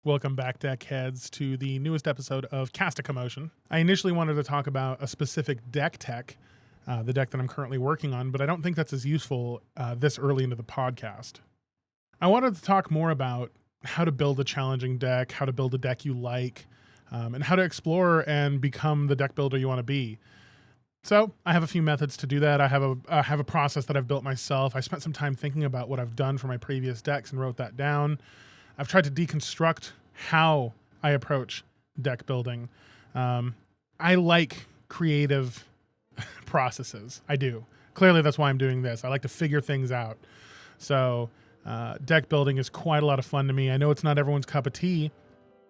Welcome back, deck heads, to the newest episode of Cast a Commotion. I initially wanted to talk about a specific deck tech, the deck that I'm currently working on, but I don't think that's as useful this early into the podcast. I wanted to talk more about how to build a challenging deck, how to build a deck you like, and how to explore and become the deck builder you want to be. So I have a few methods to do that. I have a process that I've built myself. I spent some time thinking about what I've done for my previous decks and wrote that down. I've tried to deconstruct how I approach deck building. I like creative processes. I do. Clearly, that's why I'm doing this. I like to figure things out. So deck building is quite a lot of fun to me. I know it's not everyone's cup of tea,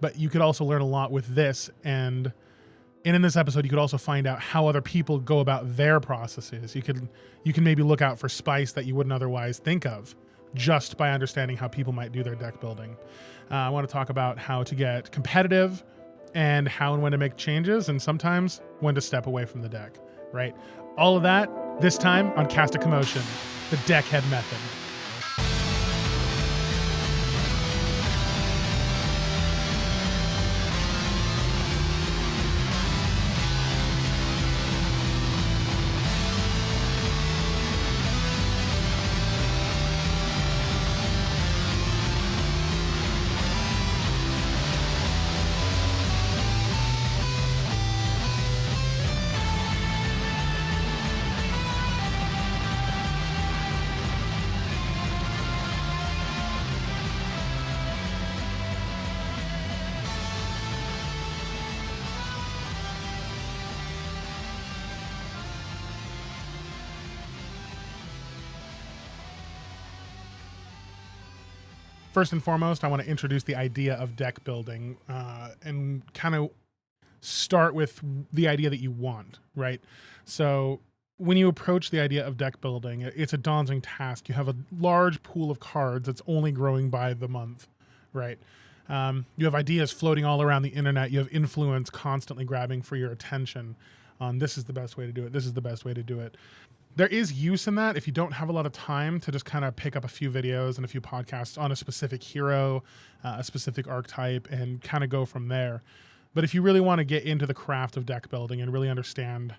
but you could also learn a lot with this. And in this episode, you could also find out how other people go about their processes. You can maybe look out for spice that you wouldn't otherwise think of, just by understanding how people might do their deck building. I want to talk about how to get competitive and how and when to make changes, and sometimes when to step away from the deck, right? All of that this time on Cast a Commotion, the deck head method. First and foremost, I want to introduce the idea of deck building and kind of start with the idea that you want, right? So when you approach the idea of deck building, it's a daunting task. You have a large pool of cards that's only growing by the month, right? You have ideas floating all around the internet. You have influence constantly grabbing for your attention on this is the best way to do it. This is the best way to do it. There is use in that if you don't have a lot of time to just kind of pick up a few videos and a few podcasts on a specific hero, a specific archetype, and kind of go from there. But if you really want to get into the craft of deck building and really understand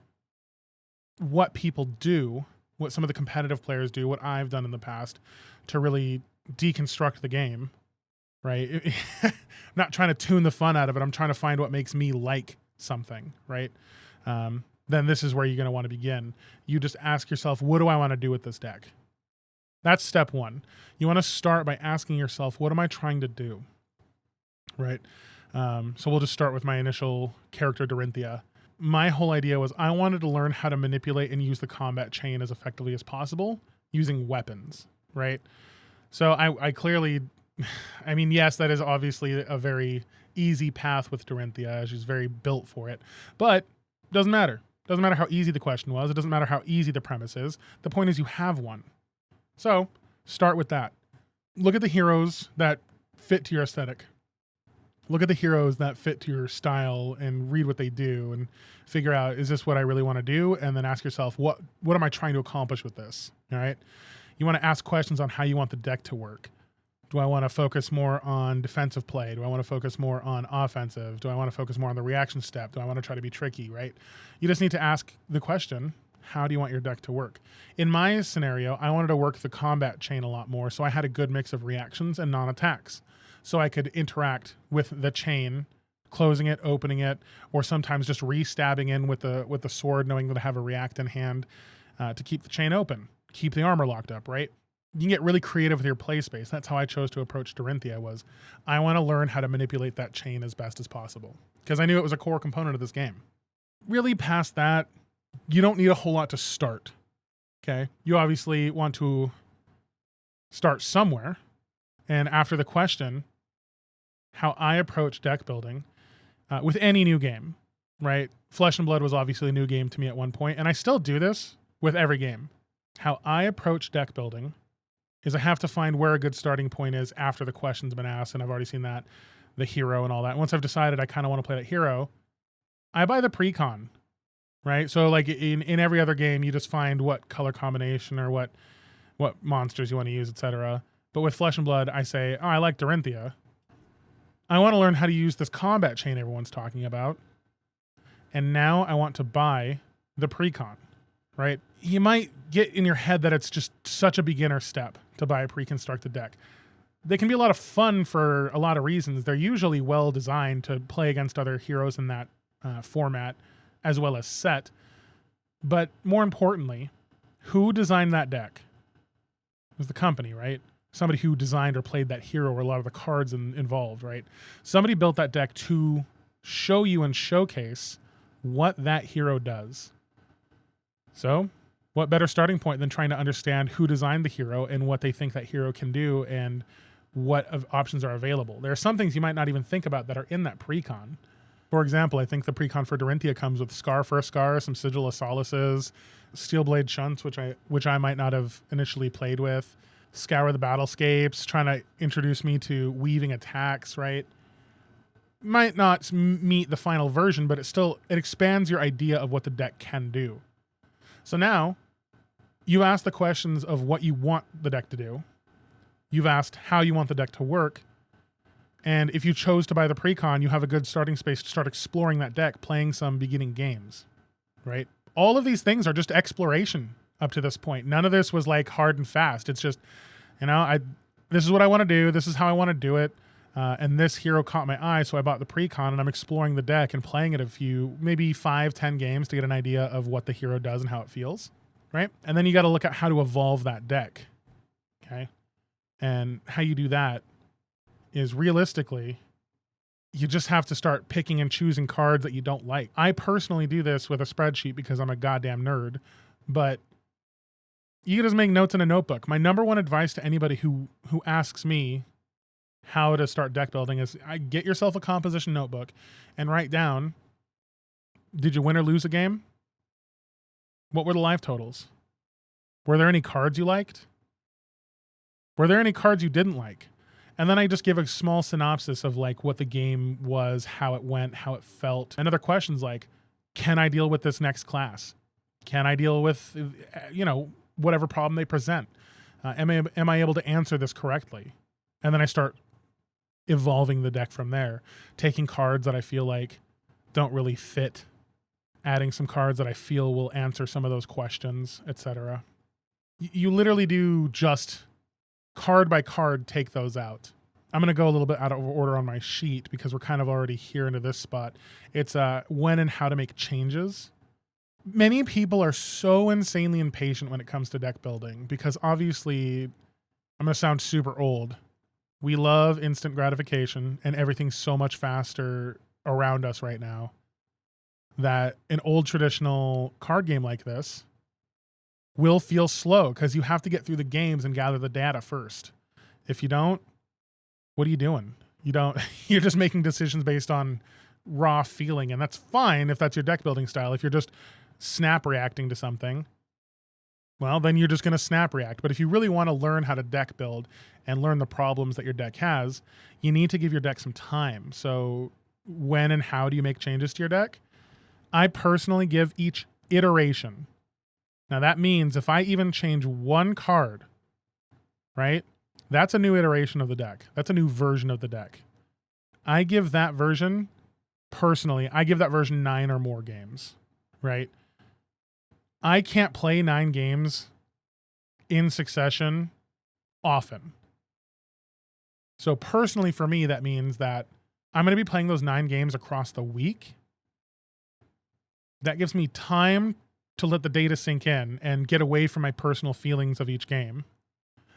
what people do, what some of the competitive players do, what I've done in the past to really deconstruct the game, right? I'm not trying to tune the fun out of it. I'm trying to find what makes me like something, right? Then this is where you're going to want to begin. You just ask yourself, what do I want to do with this deck? That's step one. You want to start by asking yourself, what am I trying to do? Right? So we'll just start with my initial character, Dorinthia. My whole idea was I wanted to learn how to manipulate and use the combat chain as effectively as possible using weapons, right? So I clearly, I mean, yes, that is obviously a very easy path with Dorinthia. She's very built for it, but doesn't matter. Doesn't matter how easy the question was. It doesn't matter how easy the premise is. The point is you have one. So start with that. Look at the heroes that fit to your aesthetic. Look at the heroes that fit to your style and read what they do and figure out, is this what I really want to do? And then ask yourself, what am I trying to accomplish with this? All right. You want to ask questions on how you want the deck to work. Do I want to focus more on defensive play? Do I want to focus more on offensive? Do I want to focus more on the reaction step? Do I want to try to be tricky, right? You just need to ask the question, how do you want your deck to work? In my scenario, I wanted to work the combat chain a lot more, so I had a good mix of reactions and non-attacks. So I could interact with the chain, closing it, opening it, or sometimes just re-stabbing in with the sword, knowing that I have a react in hand to keep the chain open, keep the armor locked up, right? You can get really creative with your play space. That's how I chose to approach Dorinthia was I want to learn how to manipulate that chain as best as possible because I knew it was a core component of this game. Really past that, you don't need a whole lot to start. Okay. You obviously want to start somewhere. And after the question, how I approach deck building with any new game, right? Flesh and Blood was obviously a new game to me at one point, and I still do this with every game. How I approach deck building is I have to find where a good starting point is after the question's been asked, and I've already seen that, the hero and all that. Once I've decided I kind of want to play that hero, I buy the pre-con, right? So like in every other game, you just find what color combination or what monsters you want to use, etc. But with Flesh and Blood, I say, oh, I like Dorinthia. I want to learn how to use this combat chain everyone's talking about. And now I want to buy the precon, right? You might get in your head that it's just such a beginner step to buy a pre-constructed deck. They can be a lot of fun for a lot of reasons. They're usually well designed to play against other heroes in that format as well as set. But more importantly, who designed that deck? It was the company, right? Somebody who designed or played that hero or a lot of the cards involved, right? Somebody built that deck to show you and showcase what that hero does. So, what better starting point than trying to understand who designed the hero and what they think that hero can do and what options are available. There are some things you might not even think about that are in that precon. For example, I think the precon for Dorinthia comes with Scar for a Scar, some Sigil of Solaces, Steelblade Shunts, which I might not have initially played with, Scour the Battlescapes, trying to introduce me to weaving attacks, right? Might not meet the final version, but it expands your idea of what the deck can do. So now, you ask the questions of what you want the deck to do. You've asked how you want the deck to work. And if you chose to buy the precon, you have a good starting space to start exploring that deck, playing some beginning games, right? All of these things are just exploration up to this point. None of this was like hard and fast. It's just, this is what I want to do. This is how I want to do it. And this hero caught my eye, so I bought the precon, and I'm exploring the deck and playing it a few, maybe 5-10 games to get an idea of what the hero does and how it feels, right? And then you got to look at how to evolve that deck, okay? And how you do that is realistically, you just have to start picking and choosing cards that you don't like. I personally do this with a spreadsheet because I'm a goddamn nerd, but you can just make notes in a notebook. My number one advice to anybody who asks me how to start deck building is get yourself a composition notebook and write down, did you win or lose a game? What were the life totals? Were there any cards you liked? Were there any cards you didn't like? And then I just give a small synopsis of like what the game was, how it went, how it felt. And other questions like, can I deal with this next class? Can I deal with, whatever problem they present? Am I able to answer this correctly? And then I start evolving the deck from there, taking cards that I feel like don't really fit, adding some cards that I feel will answer some of those questions, etc. You literally do just card by card take those out. I'm going to go a little bit out of order on my sheet because we're kind of already here into this spot. It's when and how to make changes. Many people are so insanely impatient when it comes to deck building because obviously, I'm going to sound super old. We love instant gratification and everything's so much faster around us right now that an old traditional card game like this will feel slow because you have to get through the games and gather the data first. If you don't, what are you doing? You're just making decisions based on raw feeling, and that's fine if that's your deck building style. If you're just snap reacting to something, well, then you're just going to snap react. But if you really want to learn how to deck build and learn the problems that your deck has, you need to give your deck some time. So when and how do you make changes to your deck? I personally give each iteration. Now that means if I even change one card, right? That's a new iteration of the deck. That's a new version of the deck. I give that version, personally, 9 or more games, right? I can't play 9 games in succession often. So personally for me, that means that I'm going to be playing those 9 games across the week. That gives me time to let the data sink in and get away from my personal feelings of each game.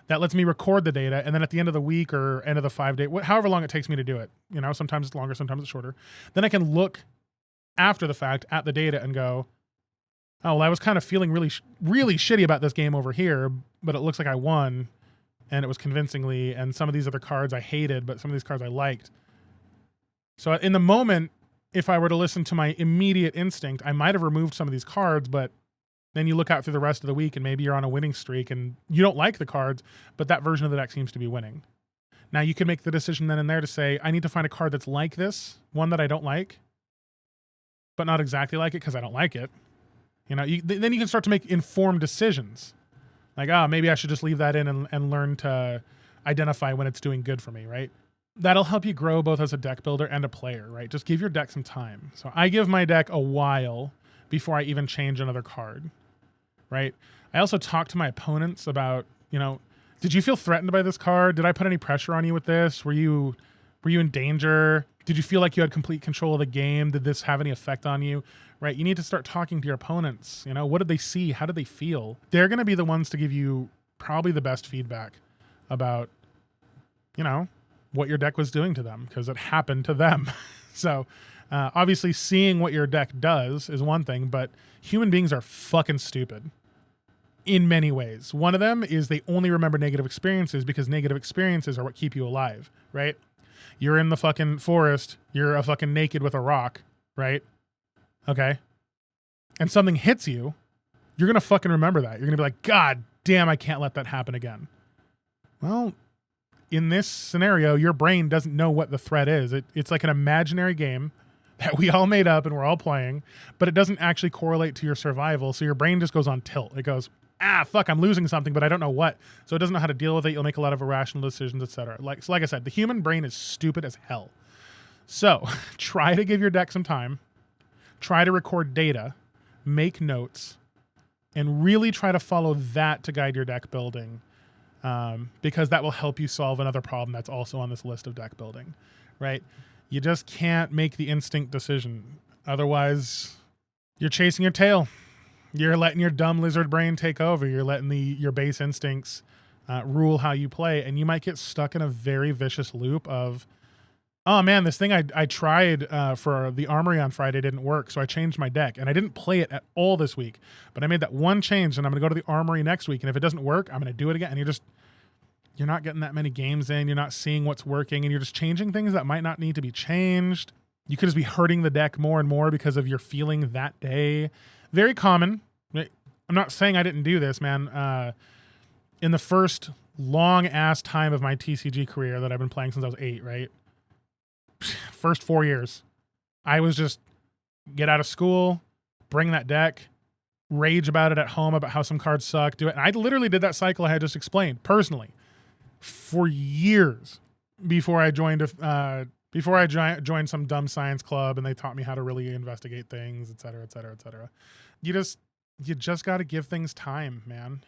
That lets me record the data, and then at the end of the week or end of the 5-day, however long it takes me to do it, sometimes it's longer, sometimes it's shorter. Then I can look after the fact at the data and go, oh, well, I was kind of feeling really, really shitty about this game over here, but it looks like I won, and it was convincingly, and some of these other cards I hated, but some of these cards I liked. So in the moment, if I were to listen to my immediate instinct, I might have removed some of these cards, but then you look out through the rest of the week and maybe you're on a winning streak and you don't like the cards, but that version of the deck seems to be winning. Now you can make the decision then and there to say, I need to find a card that's like this, one that I don't like, but not exactly like it because I don't like it. Then you can start to make informed decisions. Like, maybe I should just leave that in and learn to identify when it's doing good for me, right? that'll help you grow both as a deck builder and a player, right? Just give your deck some time. So I give my deck a while before I even change another card, right? I also talk to my opponents about, did you feel threatened by this card? Did I put any pressure on you with this? Were you in danger? Did you feel like you had complete control of the game? Did this have any effect on you? Right? You need to start talking to your opponents. What did they see? How did they feel? They're going to be the ones to give you probably the best feedback about, what your deck was doing to them, because it happened to them. So obviously seeing what your deck does is one thing, but human beings are fucking stupid in many ways. One of them is they only remember negative experiences because negative experiences are what keep you alive, right? You're in the fucking forest. You're a fucking naked with a rock, right? Okay. And something hits you. You're going to fucking remember that. You're going to be like, God damn, I can't let that happen again. Well, in this scenario, your brain doesn't know what the threat is. It's like an imaginary game that we all made up and we're all playing, but it doesn't actually correlate to your survival. So your brain just goes on tilt. It goes, fuck, I'm losing something, but I don't know what. So it doesn't know how to deal with it. You'll make a lot of irrational decisions, etc. Like I said, the human brain is stupid as hell. So try to give your deck some time. Try to record data, make notes, and really try to follow that to guide your deck building, because that will help you solve another problem that's also on this list of deck building, right? You just can't make the instinct decision. Otherwise, you're chasing your tail. You're letting your dumb lizard brain take over. You're letting your base instincts rule how you play, and you might get stuck in a very vicious loop of, oh man, this thing I tried for the armory on Friday didn't work, so I changed my deck, and I didn't play it at all this week, but I made that one change, and I'm going to go to the armory next week, and if it doesn't work, I'm going to do it again, and you're not getting that many games in, you're not seeing what's working, and you're just changing things that might not need to be changed. You could just be hurting the deck more and more because of your feeling that day. Very common. I'm not saying I didn't do this, man. In the first long-ass time of my TCG career that I've been playing since I was 8, right? First 4 years, I was just get out of school, bring that deck, rage about it at home about how some cards suck, do it. And I literally did that cycle I had just explained personally for years before I joined joined some dumb science club and they taught me how to really investigate things, et cetera, et cetera, et cetera. You just got to give things time, man.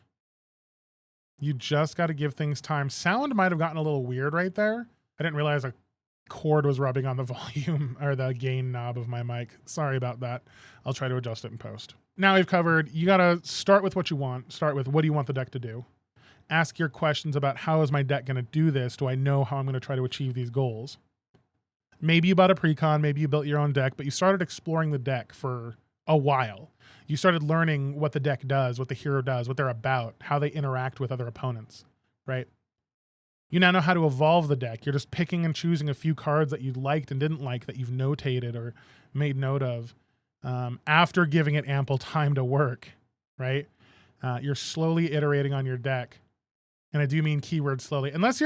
You just got to give things time. Sound might have gotten a little weird right there. I didn't realize a cord was rubbing on the volume or the gain knob of my mic. Sorry about that. I'll try to adjust it in post. Now we've covered, you got to start with what you want. Start with what do you want the deck to do? Ask your questions about how is my deck going to do this? Do I know how I'm going to try to achieve these goals? Maybe you bought a precon, maybe you built your own deck, but you started exploring the deck for a while. You started learning what the deck does, what the hero does, what they're about, how they interact with other opponents, right? You now know how to evolve the deck. You're just picking and choosing a few cards that you liked and didn't like that you've notated or made note of after giving it ample time to work, right? You're slowly iterating on your deck. And I do mean keyword slowly. Unless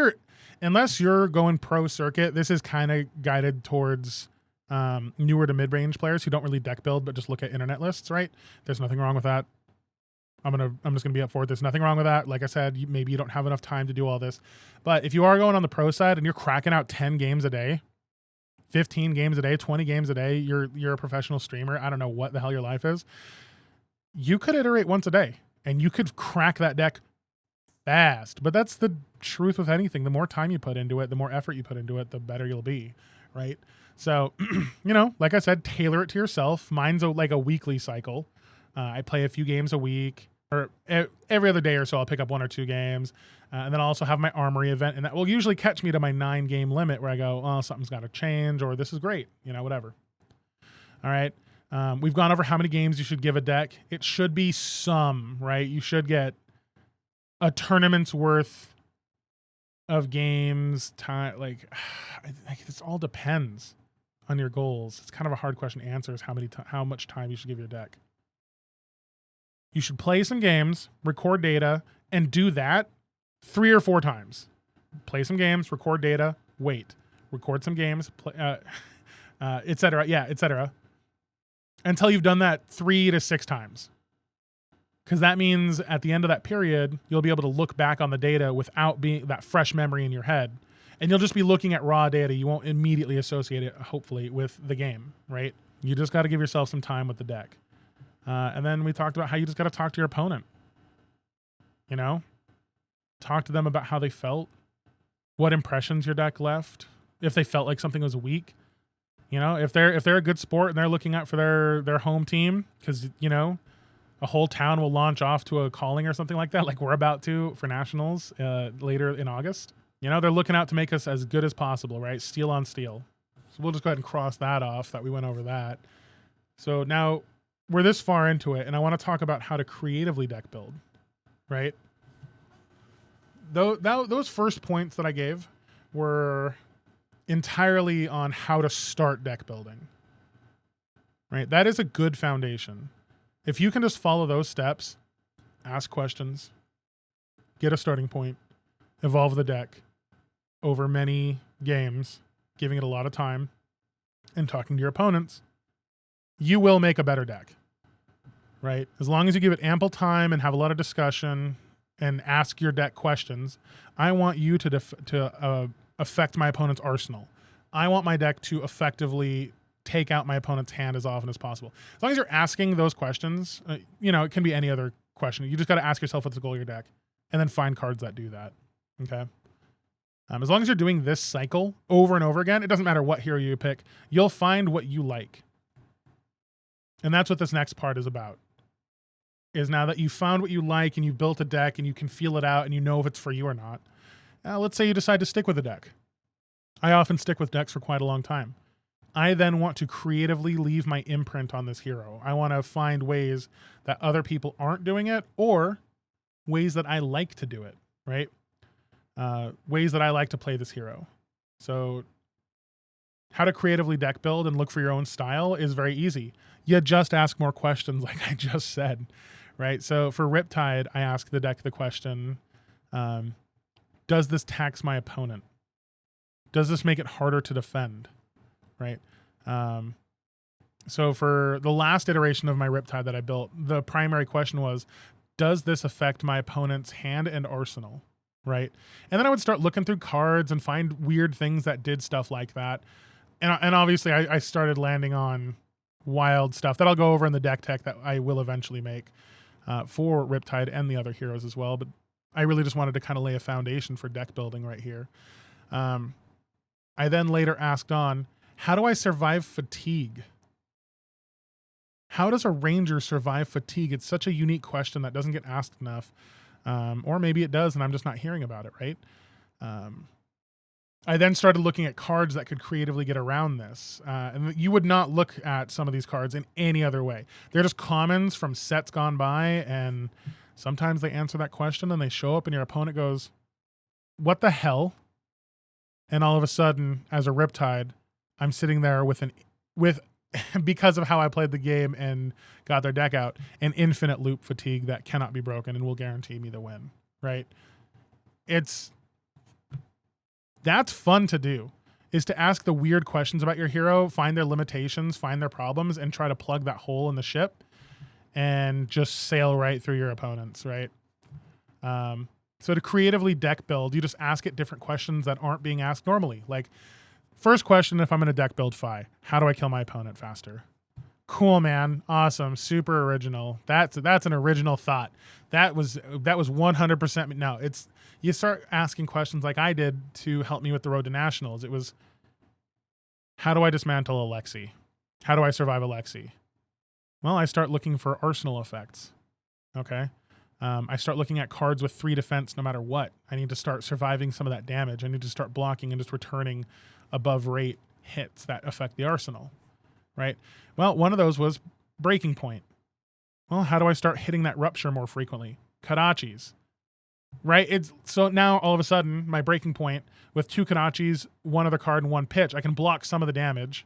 you're going pro circuit, this is kind of guided towards newer to mid-range players who don't really deck build, but just look at internet lists, right? There's nothing wrong with that. I'm just gonna be up for it. There's nothing wrong with that. Like I said, maybe you don't have enough time to do all this, but if you are going on the pro side and you're cracking out 10 games a day, 15 games a day, 20 games a day, you're a professional streamer. I don't know what the hell your life is. You could iterate once a day and you could crack that deck fast. But that's the truth with anything. The more time you put into it, the more effort you put into it, the better you'll be, right? So, like I said, tailor it to yourself. Mine's like a weekly cycle. I play a few games a week, or every other day or so I'll pick up 1 or 2 games. And then I'll also have my armory event, and that will usually catch me to my 9-game limit where I go, oh, something's got to change, or this is great, whatever. All right. We've gone over how many games you should give a deck. It should be some, right? You should get a tournament's worth of games. Time, like this all depends on your goals. It's kind of a hard question to answer is how much time you should give your deck. You should play some games, record data, and do that 3 or 4 times. Play some games, record data, wait. Record some games, et cetera. Yeah, et cetera. Until you've done that 3 to 6 times. Because that means at the end of that period, you'll be able to look back on the data without being that fresh memory in your head. And you'll just be looking at raw data. You won't immediately associate it, hopefully, with the game, right? You just got to give yourself some time with the deck. And then we talked about how you just got to talk to your opponent. You know? Talk to them about how they felt, what impressions your deck left, if they felt like something was weak. You know, if they're a good sport and they're looking out for their home team, because, you know, a whole town will launch off to a calling or something like that, like we're about to for nationals later in August. You know, they're looking out to make us as good as possible, right? Steel on steel. So we'll just go ahead and cross that off that we went over that. So now we're this far into it, and I want to talk about how to creatively deck build, right? Those first points that I gave were entirely on how to start deck building, right? That is a good foundation. If you can just follow those steps, ask questions, get a starting point, evolve the deck over many games, giving it a lot of time, and talking to your opponents, you will make a better deck, right? As long as you give it ample time and have a lot of discussion and ask your deck questions. I want you to affect my opponent's arsenal. I want my deck to effectively take out my opponent's hand as often as possible. As long as you're asking those questions, you know, it can be any other question. You just got to ask yourself what's the goal of your deck, and then find cards that do that. Okay. As long as you're doing this cycle over and over again, it doesn't matter what hero you pick, you'll find what you like. And that's what this next part is about. Is now that you've found what you like and you've built a deck and you can feel it out and you know if it's for you or not. Let's say you decide to stick with a deck. I often stick with decks for quite a long time. I then want to creatively leave my imprint on this hero. I want to find ways that other people aren't doing it, or ways that I like to do it, right? Ways that I like to play this hero. So how to creatively deck build and look for your own style is very easy. You just ask more questions, like I just said, right? So for Riptide, I ask the deck the question, does this tax my opponent? Does this make it harder to defend, right? So for the last iteration of my Riptide that I built, the primary question was, does this affect my opponent's hand and arsenal, right? And then I would start looking through cards and find weird things that did stuff like that. And obviously I started landing on wild stuff that I'll go over in the deck tech that I will eventually make for Riptide and the other heroes as well. But I really just wanted to kind of lay a foundation for deck building right here. I then later asked on, how do I survive fatigue? How does a ranger survive fatigue? It's such a unique question that doesn't get asked enough. Or maybe it does and I'm just not hearing about it, right? I then started looking at cards that could creatively get around this. And you would not look at some of these cards in any other way. They're just commons from sets gone by, and sometimes they answer that question and they show up and your opponent goes, what the hell? And all of a sudden, as a Riptide, I'm sitting there with because of how I played the game and got their deck out, an infinite loop fatigue that cannot be broken and will guarantee me the win, right? That's fun to do, is to ask the weird questions about your hero, find their limitations, find their problems, and try to plug that hole in the ship and just sail right through your opponents, right? So to creatively deck build, you just ask it different questions that aren't being asked normally. Like, first question, if I'm going to deck build Fi, how do I kill my opponent faster? Cool, man. Awesome. Super original. That's an original thought. That was 100%. No, you start asking questions like I did to help me with the road to nationals. It was, how do I dismantle Alexi? How do I survive Alexi? Well, I start looking for arsenal effects. Okay. I start looking at cards with 3 defense no matter what. I need to start surviving some of that damage. I need to start blocking and just returning above rate hits that affect the arsenal, right? Well, one of those was breaking point. Well, how do I start hitting that rupture more frequently? Kadachis, right? So now all of a sudden my breaking point with 2 Kadachis, 1 other card and 1 pitch, I can block some of the damage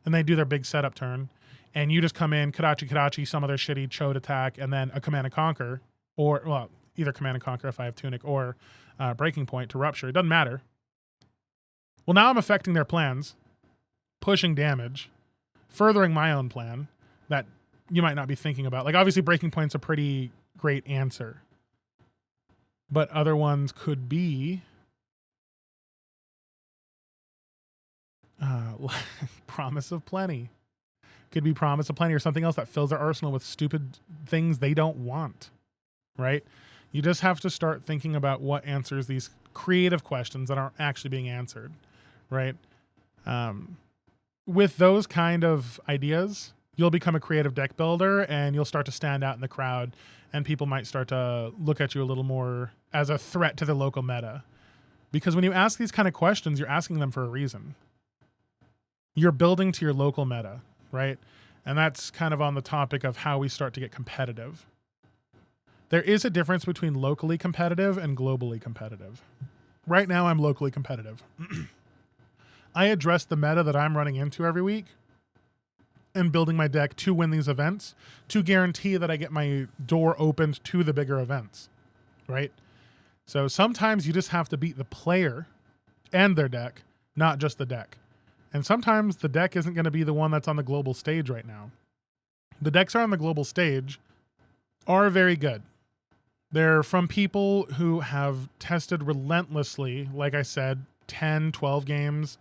and they do their big setup turn. And you just come in, Kadachi, some other shitty Chode attack, and then a Command and Conquer, or, well, either Command and Conquer if I have Tunic, or Breaking Point to Rupture. It doesn't matter. Well, now I'm affecting their plans, pushing damage, furthering my own plan that you might not be thinking about. Like, obviously, Breaking Point's a pretty great answer. But other ones could be Promise of Plenty. Could be Promise of Plenty or something else that fills their arsenal with stupid things they don't want, right? You just have to start thinking about what answers these creative questions that aren't actually being answered, right? With those kind of ideas, you'll become a creative deck builder and you'll start to stand out in the crowd, and people might start to look at you a little more as a threat to the local meta. Because when you ask these kind of questions, you're asking them for a reason. You're building to your local meta, right? And that's kind of on the topic of how we start to get competitive. There is a difference between locally competitive and globally competitive. Right now, I'm locally competitive. I address the meta that I'm running into every week and building my deck to win these events, to guarantee that I get my door opened to the bigger events, right? So sometimes you just have to beat the player and their deck, not just the deck. And sometimes the deck isn't going to be the one that's on the global stage right now. The decks that are on the global stage are very good. They're from people who have tested relentlessly, like I said, 10, 12 games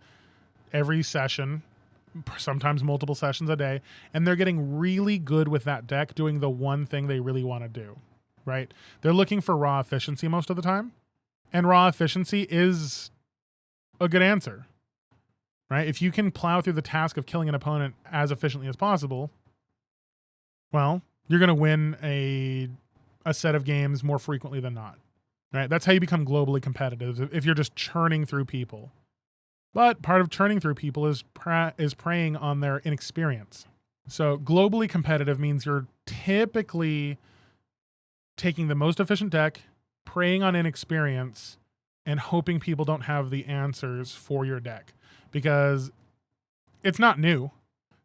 every session, sometimes multiple sessions a day, and they're getting really good with that deck doing the one thing they really want to do, right? They're looking for raw efficiency most of the time, and raw efficiency is a good answer, right? If you can plow through the task of killing an opponent as efficiently as possible, well, you're going to win a set of games more frequently than not, right? That's how you become globally competitive, if you're just churning through people. But part of churning through people is preying on their inexperience. So globally competitive means you're typically taking the most efficient deck, preying on inexperience, and hoping people don't have the answers for your deck. Because it's not new.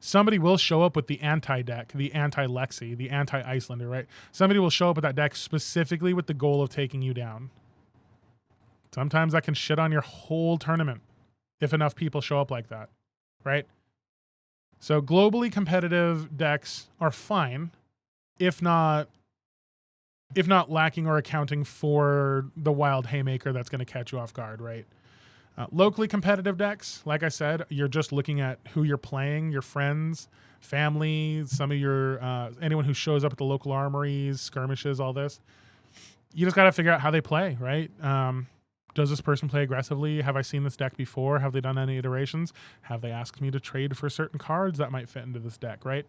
Somebody will show up with the anti-deck, the anti-Lexi, the anti-Icelander, right? Somebody will show up with that deck specifically with the goal of taking you down. Sometimes that can shit on your whole tournament if enough people show up like that, right? So globally competitive decks are fine, if not lacking or accounting for the wild haymaker that's going to catch you off guard, right? Locally competitive decks, like I said, you're just looking at who you're playing, your friends, family, some of your anyone who shows up at the local armories, skirmishes, all this. You just got to figure out how they play, right? Does this person play aggressively? Have I seen this deck before? Have they done any iterations? Have they asked me to trade for certain cards that might fit into this deck, right?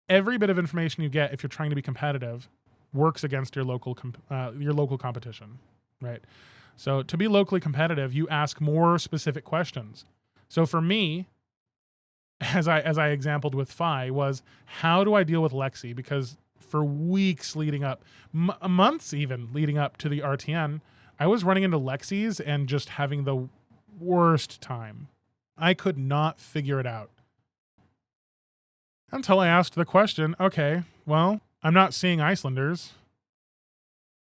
Every bit of information you get, if you're trying to be competitive, works against your local competition, right? So to be locally competitive, you ask more specific questions. So for me, as I exampled with Phi, was how do I deal with Lexi? Because for weeks leading up, months even leading up to the RTN, I was running into Lexis and just having the worst time. I could not figure it out. Until I asked the question, okay, well, I'm not seeing Icelanders.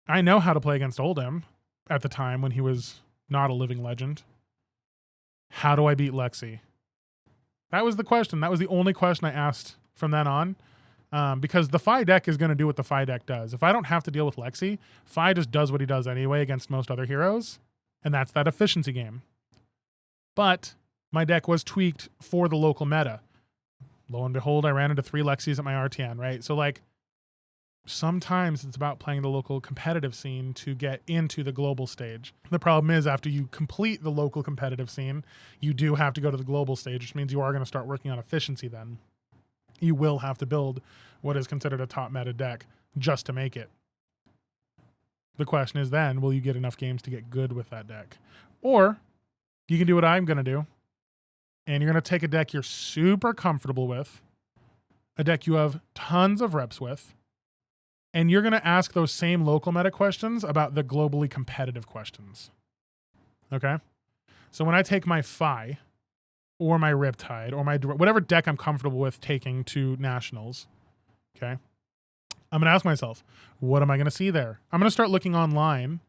I know how to play against Oldham at the time when he was not a living legend. How do I beat Lexi? That was the question. That was the only question I asked from then on. Because the Phi deck is going to do what the Phi deck does. If I don't have to deal with Lexi, Phi just does what he does anyway against most other heroes, and that's that efficiency game. But my deck was tweaked for the local meta. Lo and behold, I ran into 3 Lexis at my RTN, right? So like, sometimes it's about playing the local competitive scene to get into the global stage. The problem is after you complete the local competitive scene, you do have to go to the global stage, which means you are going to start working on efficiency then. You will have to build what is considered a top meta deck just to make it. The question is then, will you get enough games to get good with that deck? Or you can do what I'm going to do, and you're going to take a deck you're super comfortable with, a deck you have tons of reps with, and you're going to ask those same local meta questions about the globally competitive questions. Okay? So when I take my Phi, or my Riptide, or my whatever deck I'm comfortable with taking to nationals, okay? I'm going to ask myself, what am I going to see there? I'm going to start looking online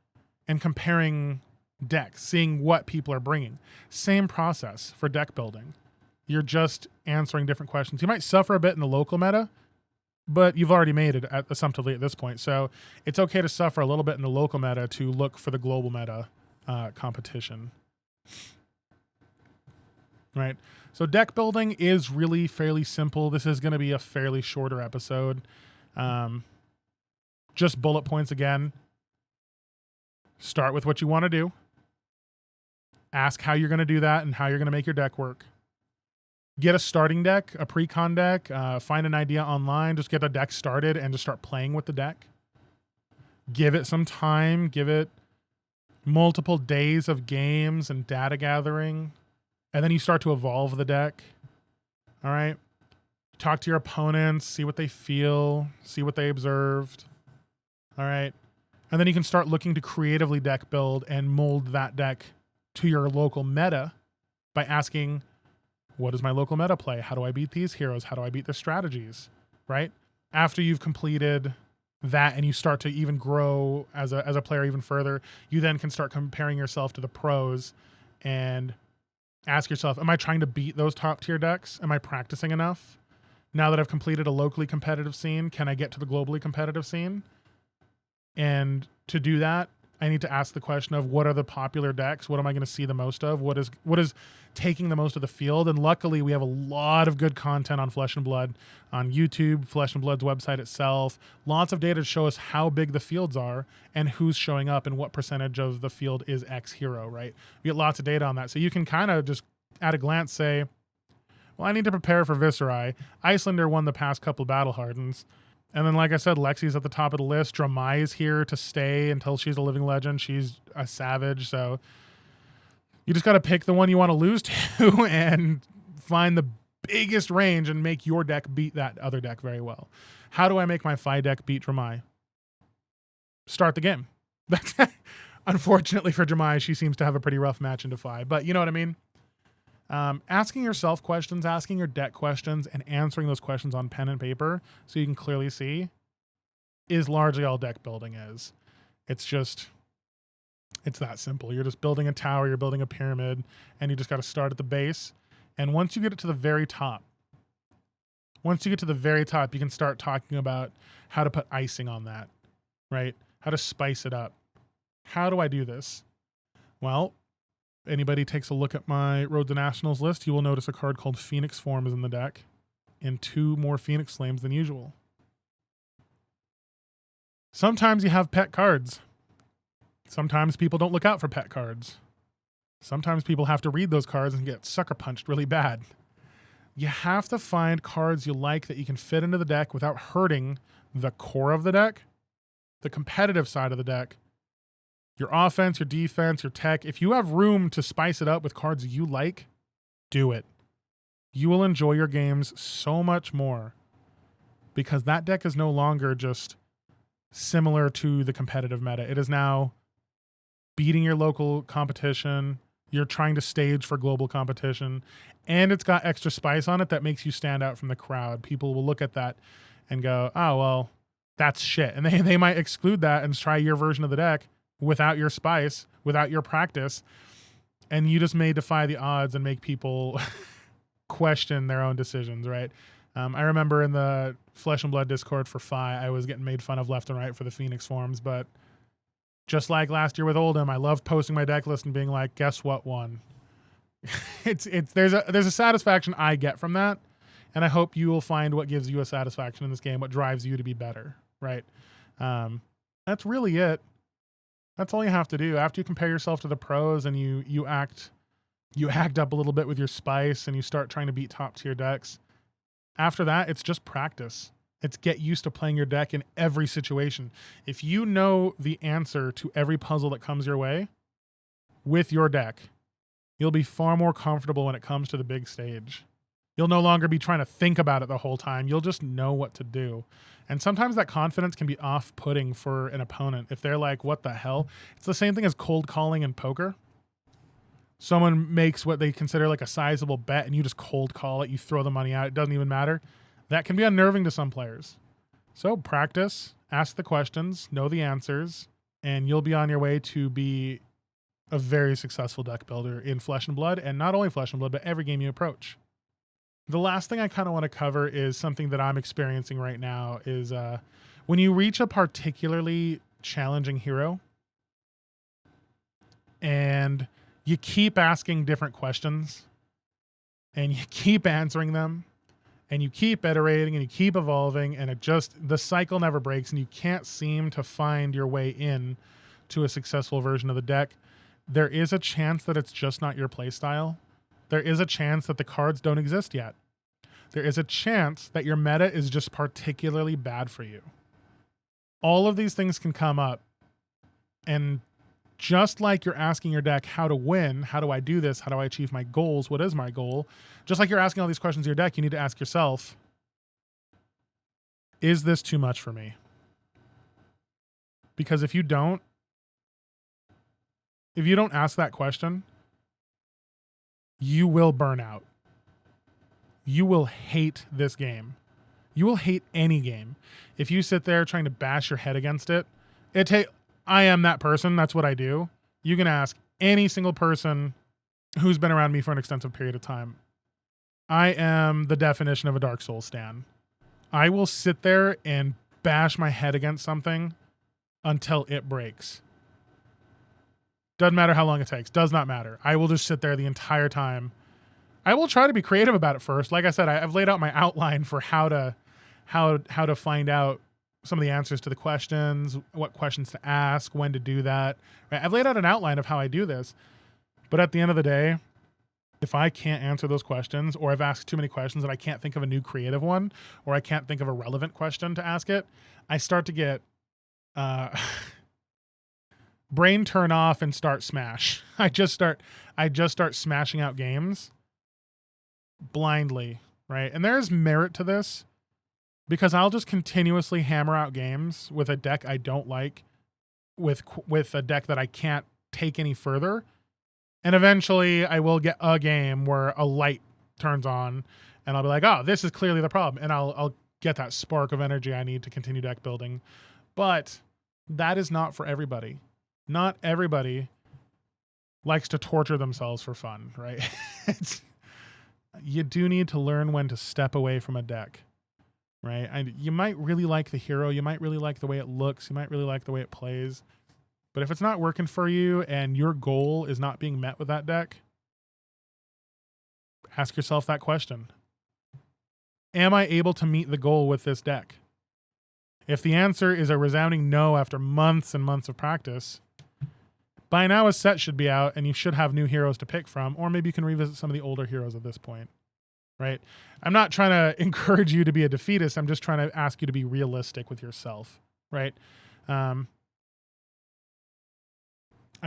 and comparing decks, seeing what people are bringing. Same process for deck building. You're just answering different questions. You might suffer a bit in the local meta, but you've already made it assumptively at this point. So it's okay to suffer a little bit in the local meta to look for the global meta competition. right? So deck building is really fairly simple. This is going to be a fairly shorter episode. Just bullet points again. Start with what you want to do. Ask how you're going to do that and how you're going to make your deck work. Get a starting deck, a pre-con deck. Find an idea online. Just get the deck started and just start playing with the deck. Give it some time. Give it multiple days of games and data gathering. And then you start to evolve the deck. All right. Talk to your opponents. See what they feel. See what they observed. All right. And then you can start looking to creatively deck build and mold that deck to your local meta by asking, what does my local meta play? How do I beat these heroes? How do I beat their strategies? Right? After you've completed that and you start to even grow as a player even further, you then can start comparing yourself to the pros and ask yourself, am I trying to beat those top tier decks? Am I practicing enough? Now that I've completed a locally competitive scene, can I get to the globally competitive scene? And to do that, I need to ask the question of what are the popular decks? What am I going to see the most of? What is taking the most of the field? And luckily, we have a lot of good content on Flesh and Blood on YouTube, Flesh and Blood's website itself. Lots of data to show us how big the fields are and who's showing up and what percentage of the field is X hero, right? We get lots of data on that. So you can kind of just at a glance say, well, I need to prepare for Viscerai. Icelander won the past couple Battle Hardens. And then, like I said, Lexi's at the top of the list. Dramai is here to stay until she's a living legend. She's a savage. So you just got to pick the one you want to lose to and find the biggest range and make your deck beat that other deck very well. How do I make my Phi deck beat Dramai? Start the game. That's unfortunately for Dramai, she seems to have a pretty rough match into Phi. But you know what I mean? Asking yourself questions, asking your deck questions, and answering those questions on pen and paper so you can clearly see is largely all deck building is. It's that simple. You're just building a tower, you're building a pyramid, and you just got to start at the base. And once you get it to the very top, you can start talking about how to put icing on that, right? How to spice it up. How do I do this? Well, anybody takes a look at my Road to Nationals list, you will notice a card called Phoenix Form is in the deck and 2 more Phoenix Flames than usual. Sometimes you have pet cards. Sometimes people don't look out for pet cards. Sometimes people have to read those cards and get sucker punched really bad. You have to find cards you like that you can fit into the deck without hurting the core of the deck, the competitive side of the deck, your offense, your defense, your tech. If you have room to spice it up with cards you like, do it. You will enjoy your games so much more because that deck is no longer just similar to the competitive meta. It is now beating your local competition. You're trying to stage for global competition, and it's got extra spice on it that makes you stand out from the crowd. People will look at that and go, oh, well, that's shit. And they might exclude that and try your version of the deck without your spice, without your practice, and you just may defy the odds and make people question their own decisions, right? I remember in the Flesh and Blood Discord for Phi, I was getting made fun of left and right for the Phoenix forms, but just like last year with Oldham, I loved posting my deck list and being like, guess what won? There's a satisfaction I get from that, and I hope you will find what gives you a satisfaction in this game, what drives you to be better, right? That's really it. That's all you have to do. After you compare yourself to the pros and you act up a little bit with your spice and you start trying to beat top tier decks, after that, it's just practice. It's get used to playing your deck in every situation. If you know the answer to every puzzle that comes your way with your deck, you'll be far more comfortable when it comes to the big stage. You'll no longer be trying to think about it the whole time. You'll just know what to do. And sometimes that confidence can be off-putting for an opponent. If they're like, what the hell? It's the same thing as cold calling in poker. Someone makes what they consider like a sizable bet and you just cold call it. You throw the money out. It doesn't even matter. That can be unnerving to some players. So practice, ask the questions, know the answers, and you'll be on your way to be a very successful deck builder in Flesh and Blood, and not only Flesh and Blood, but every game you approach. The last thing I kind of want to cover is something that I'm experiencing right now is when you reach a particularly challenging hero and you keep asking different questions and you keep answering them, and you keep iterating, and you keep evolving, and the cycle never breaks, and you can't seem to find your way in to a successful version of the deck, there is a chance that it's just not your playstyle. There is a chance that the cards don't exist yet. There is a chance that your meta is just particularly bad for you. All of these things can come up. And just like you're asking your deck how to win, how do I do this? How do I achieve my goals? What is my goal? Just like you're asking all these questions of your deck, you need to ask yourself, is this too much for me? Because if you don't ask that question, you will burn out. You will hate this game. You will hate any game. If you sit there trying to bash your head against it, I am that person. That's what I do. You can ask any single person who's been around me for an extensive period of time. I am the definition of a Dark Souls stan. I will sit there and bash my head against something until it breaks. Doesn't matter how long it takes. Does not matter. I will just sit there the entire time. I will try to be creative about it first. Like I said, I've laid out my outline for how to find out some of the answers to the questions, what questions to ask, when to do that. Right? I've laid out an outline of how I do this. But at the end of the day, if I can't answer those questions, or I've asked too many questions and I can't think of a new creative one, or I can't think of a relevant question to ask it, I start to get brain turn off and start smash. I just start smashing out games blindly, right? And there's merit to this because I'll just continuously hammer out games with a deck I don't like, with a deck that I can't take any further. And eventually I will get a game where a light turns on and I'll be like, oh, this is clearly the problem. And I'll get that spark of energy I need to continue deck building. But that is not for everybody. Not everybody likes to torture themselves for fun, right? You do need to learn when to step away from a deck, right? You might really like the hero. You might really like the way it looks. You might really like the way it plays. But if it's not working for you and your goal is not being met with that deck, ask yourself that question. Am I able to meet the goal with this deck? If the answer is a resounding no after months and months of practice, by now a set should be out and you should have new heroes to pick from, or maybe you can revisit some of the older heroes at this point, right? I'm not trying to encourage you to be a defeatist. I'm just trying to ask you to be realistic with yourself, right? I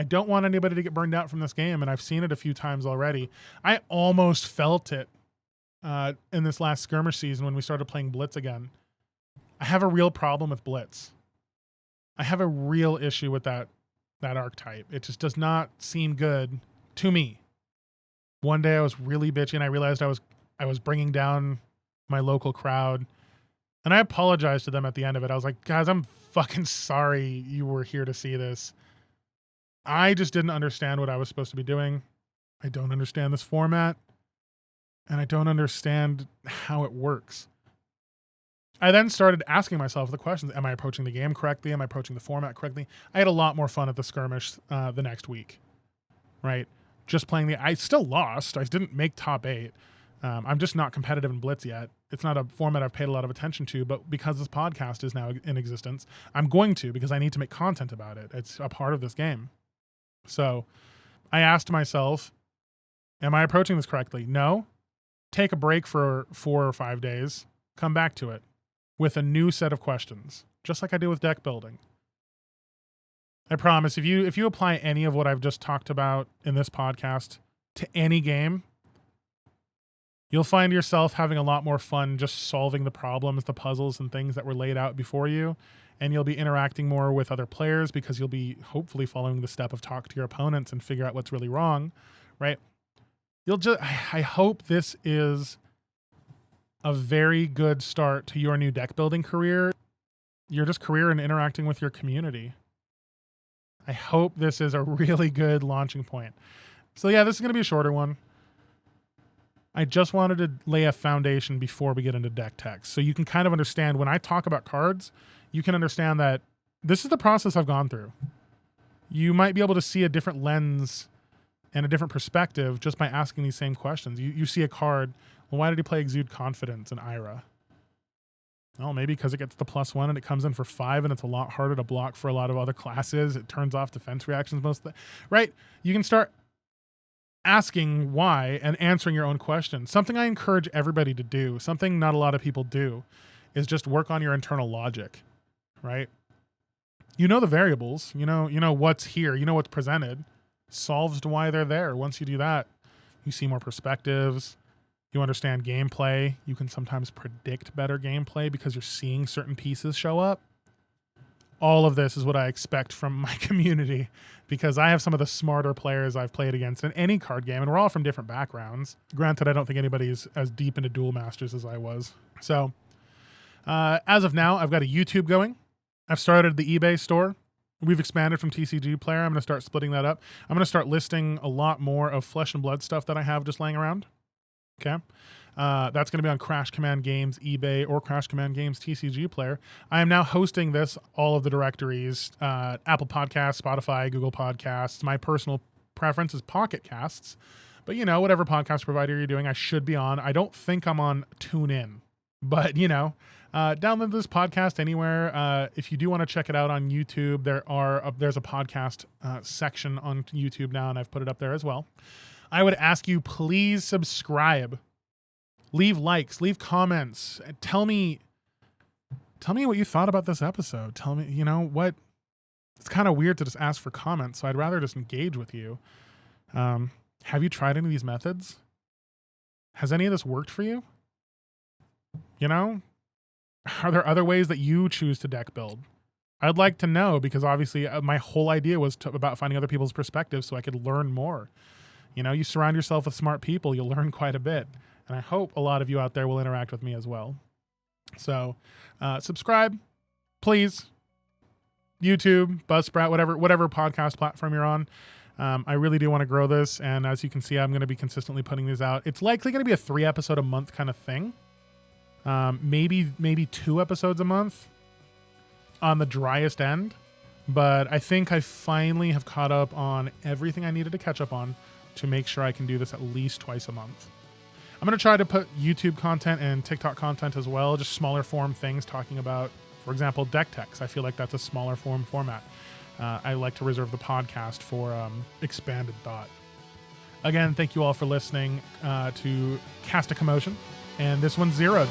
don't want anybody to get burned out from this game, and I've seen it a few times already. I almost felt it in this last skirmish season when we started playing Blitz again. I have a real problem with Blitz. I have a real issue with that archetype. It just does not seem good to me. One day I was really bitchy and I realized I was bringing down my local crowd, and I apologized to them at the end of it. I was like, guys, I'm fucking sorry you were here to see this. I just didn't understand what I was supposed to be doing. I don't understand this format, and I don't understand how it works. I then started asking myself the questions. Am I approaching the game correctly? Am I approaching the format correctly? I had a lot more fun at the skirmish the next week, right? Just playing I still lost. I didn't make top 8. I'm just not competitive in Blitz yet. It's not a format I've paid a lot of attention to, but because this podcast is now in existence, I'm going to, because I need to make content about it. It's a part of this game. So I asked myself, am I approaching this correctly? No. Take a break for 4 or 5 days. Come back to it with a new set of questions, just like I do with deck building. I promise, if you apply any of what I've just talked about in this podcast to any game, you'll find yourself having a lot more fun just solving the problems, the puzzles, and things that were laid out before you. And you'll be interacting more with other players because you'll be hopefully following the step of talk to your opponents and figure out what's really wrong, right? I hope this is a very good start to your new deck building career. Your just career and interacting with your community. I hope this is a really good launching point. So yeah, this is going to be a shorter one. I just wanted to lay a foundation before we get into deck tech. So you can kind of understand when I talk about cards, you can understand that this is the process I've gone through. You might be able to see a different lens and a different perspective just by asking these same questions. You see a card, well, why did he play Exude Confidence in Ira? Oh, maybe because it gets the +1 and it comes in for 5 and it's a lot harder to block for a lot of other classes. It turns off defense reactions most of the right? You can start asking why and answering your own questions. Something I encourage everybody to do, something not a lot of people do, is just work on your internal logic, right? You know the variables, you know what's here, you know what's presented, solves to why they're there. Once you do that, you see more perspectives. You understand gameplay. You can sometimes predict better gameplay because you're seeing certain pieces show up. All of this is what I expect from my community because I have some of the smarter players I've played against in any card game, and we're all from different backgrounds. Granted, I don't think anybody's as deep into Duel Masters as I was. So as of now, I've got a YouTube going. I've started the eBay store. We've expanded from TCG Player. I'm going to start splitting that up. I'm going to start listing a lot more of Flesh and Blood stuff that I have just laying around. Okay. That's going to be on Crash Command Games eBay or Crash Command Games TCG Player. I am now hosting this, all of the directories, Apple Podcasts, Spotify, Google Podcasts. My personal preference is Pocket Casts, but whatever podcast provider you're doing, I should be on. I don't think I'm on TuneIn, but download this podcast anywhere. If you do want to check it out on YouTube, there's a podcast section on YouTube now, and I've put it up there as well. I would ask you, please subscribe, leave likes, leave comments, tell me what you thought about this episode. Tell me, what, it's kind of weird to just ask for comments. So I'd rather just engage with you. Have you tried any of these methods? Has any of this worked for you? Are there other ways that you choose to deck build? I'd like to know because obviously my whole idea was about finding other people's perspectives so I could learn more. You surround yourself with smart people, you'll learn quite a bit. And I hope a lot of you out there will interact with me as well. So subscribe, please. YouTube, Buzzsprout, whatever podcast platform you're on. I really do want to grow this. And as you can see, I'm going to be consistently putting these out. It's likely going to be a 3 episode a month kind of thing. Maybe 2 episodes a month on the driest end. But I think I finally have caught up on everything I needed to catch up on to make sure I can do this at least twice a month. I'm going to try to put YouTube content and TikTok content as well, just smaller form things talking about, for example, deck techs. I feel like that's a smaller format. I like to reserve the podcast for expanded thought. Again, thank you all for listening to Cast a Commotion, and this one's zeroed.